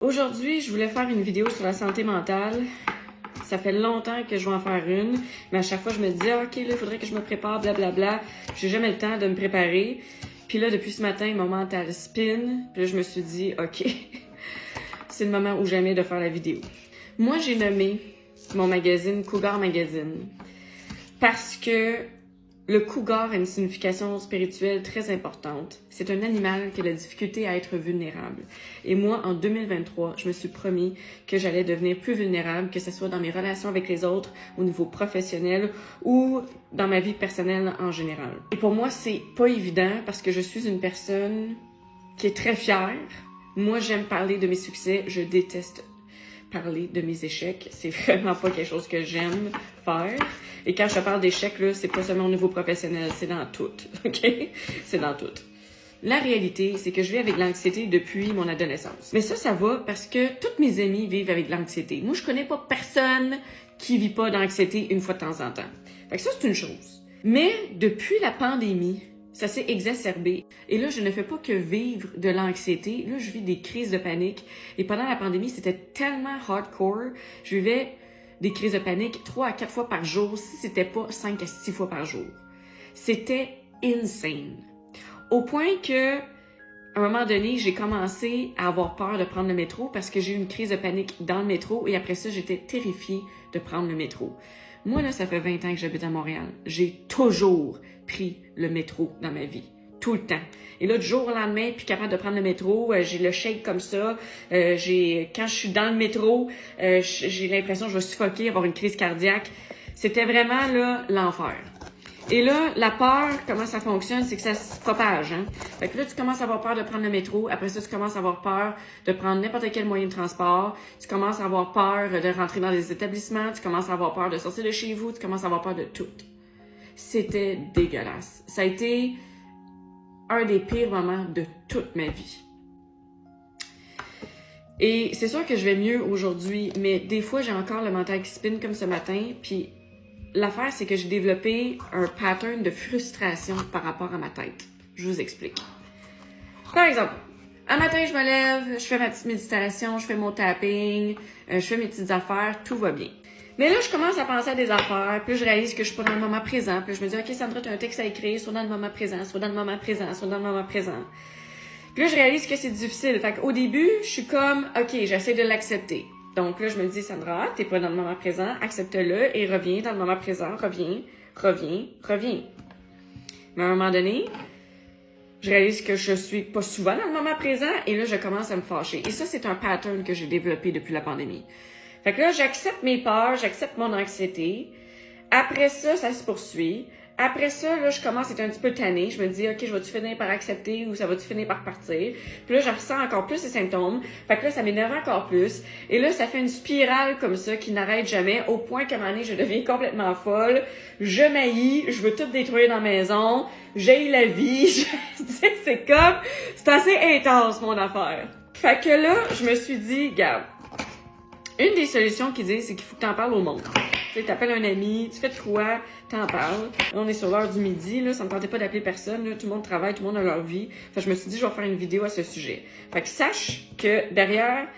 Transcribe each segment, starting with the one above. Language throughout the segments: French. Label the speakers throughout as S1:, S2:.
S1: Aujourd'hui, je voulais faire une vidéo sur la santé mentale. Ça fait longtemps que je vais en faire une, mais à chaque fois, je me dis, OK, là, il faudrait que je me prépare, blablabla. J'ai jamais le temps de me préparer. Puis là, depuis ce matin, mon mental spin. Puis là, je me suis dit, OK, c'est le moment ou jamais de faire la vidéo. Moi, j'ai nommé mon magazine Cougar Magazine parce que le cougar a une signification spirituelle très importante. C'est un animal qui a la difficulté à être vulnérable. Et moi, en 2023, je me suis promis que j'allais devenir plus vulnérable, que ce soit dans mes relations avec les autres, au niveau professionnel ou dans ma vie personnelle en général. Et pour moi, c'est pas évident parce que je suis une personne qui est très fière. Moi, j'aime parler de mes succès. Je déteste parler de mes échecs. C'est vraiment pas quelque chose que j'aime faire. Et quand je parle d'échecs, là, c'est pas seulement au niveau professionnel, c'est dans tout, OK? C'est dans tout. La réalité, c'est que je vis avec l'anxiété depuis mon adolescence. Mais ça va parce que toutes mes amies vivent avec l'anxiété. Moi, je connais pas personne qui vit pas d'anxiété une fois de temps en temps. Fait que ça, c'est une chose. Mais depuis la pandémie, ça s'est exacerbé. Et là, je ne fais pas que vivre de l'anxiété. Là, je vis des crises de panique. Et pendant la pandémie, c'était tellement hardcore. Je vivais des crises de panique 3 à 4 fois par jour, si c'était pas 5 à 6 fois par jour. C'était insane. Au point que, à un moment donné, j'ai commencé à avoir peur de prendre le métro parce que j'ai eu une crise de panique dans le métro et après ça, j'étais terrifiée de prendre le métro. Moi, là, ça fait 20 ans que j'habite à Montréal. J'ai toujours pris le métro dans ma vie. Tout le temps. Et là, du jour au lendemain, puis capable de prendre le métro, j'ai le shake comme ça. Quand je suis dans le métro, j'ai l'impression que je vais suffoquer, avoir une crise cardiaque. C'était vraiment, là, l'enfer. Et là, la peur, comment ça fonctionne, c'est que ça se propage, hein. Fait que là, tu commences à avoir peur de prendre le métro. Après ça, tu commences à avoir peur de prendre n'importe quel moyen de transport. Tu commences à avoir peur de rentrer dans les établissements. Tu commences à avoir peur de sortir de chez vous. Tu commences à avoir peur de tout. C'était dégueulasse. Ça a été un des pires moments de toute ma vie. Et c'est sûr que je vais mieux aujourd'hui, mais des fois, j'ai encore le mental qui spin comme ce matin, puis l'affaire, c'est que j'ai développé un pattern de frustration par rapport à ma tête. Je vous explique. Par exemple, un matin, je me lève, je fais ma petite méditation, je fais mon tapping, je fais mes petites affaires, tout va bien. Mais là, je commence à penser à des affaires, puis je réalise que je suis pas dans le moment présent, puis je me dis, OK, Sandra, tu as un texte à écrire, soit dans le moment présent, soit dans le moment présent, soit dans le moment présent. Puis là, je réalise que c'est difficile. Fait qu'au début, je suis comme, OK, j'essaie de l'accepter. Donc là, je me dis, Sandra, t'es pas dans le moment présent, accepte-le et reviens dans le moment présent, reviens. Mais à un moment donné, je réalise que je suis pas souvent dans le moment présent et là, je commence à me fâcher. Et ça, c'est un pattern que j'ai développé depuis la pandémie. Fait que là, j'accepte mes peurs, j'accepte mon anxiété. Après ça, ça se poursuit. Après ça, là, je commence à être un petit peu tannée. Je me dis, OK, je vais-tu finir par accepter ou ça va-tu finir par partir? Puis là, je ressens encore plus ces symptômes. Fait que là, ça m'énerve encore plus. Et là, ça fait une spirale comme ça qui n'arrête jamais au point qu'à un moment donné, je deviens complètement folle. Je m'haïs, je veux tout détruire dans la maison. J'haïs la vie. C'est assez intense, mon affaire. Fait que là, je me suis dit, regarde, une des solutions qu'ils disent, c'est qu'il faut que t'en parles au monde. Tu sais, t'appelles un ami, tu fais de quoi, t'en parles. Là, on est sur l'heure du midi, là, ça me tentait pas d'appeler personne, là, tout le monde travaille, tout le monde a leur vie. Fait que je me suis dit, je vais faire une vidéo à ce sujet. Fait que sache que derrière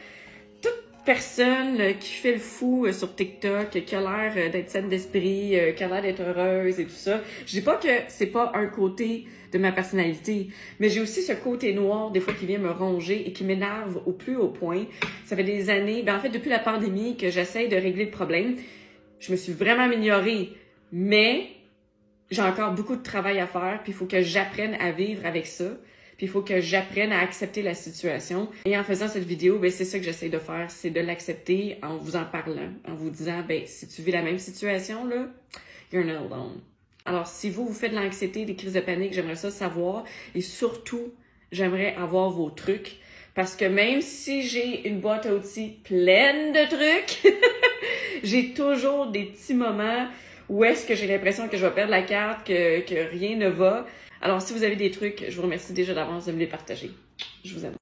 S1: toute personne qui fait le fou sur TikTok, qui a l'air d'être saine d'esprit, qui a l'air d'être heureuse et tout ça, je dis pas que c'est pas un côté de ma personnalité, mais j'ai aussi ce côté noir, des fois, qui vient me ronger et qui m'énerve au plus haut point. Ça fait des années, en fait, depuis la pandémie, que j'essaie de régler le problème. Je me suis vraiment améliorée, mais j'ai encore beaucoup de travail à faire, puis il faut que j'apprenne à vivre avec ça, puis il faut que j'apprenne à accepter la situation. Et en faisant cette vidéo, c'est ça que j'essaie de faire, c'est de l'accepter en vous en parlant, en vous disant, si tu vis la même situation, là, you're not alone. Alors, si vous faites de l'anxiété, des crises de panique, j'aimerais ça savoir. Et surtout, j'aimerais avoir vos trucs. Parce que même si j'ai une boîte à outils pleine de trucs, j'ai toujours des petits moments où est-ce que j'ai l'impression que je vais perdre la carte, que rien ne va. Alors, si vous avez des trucs, je vous remercie déjà d'avance de me les partager. Je vous aime.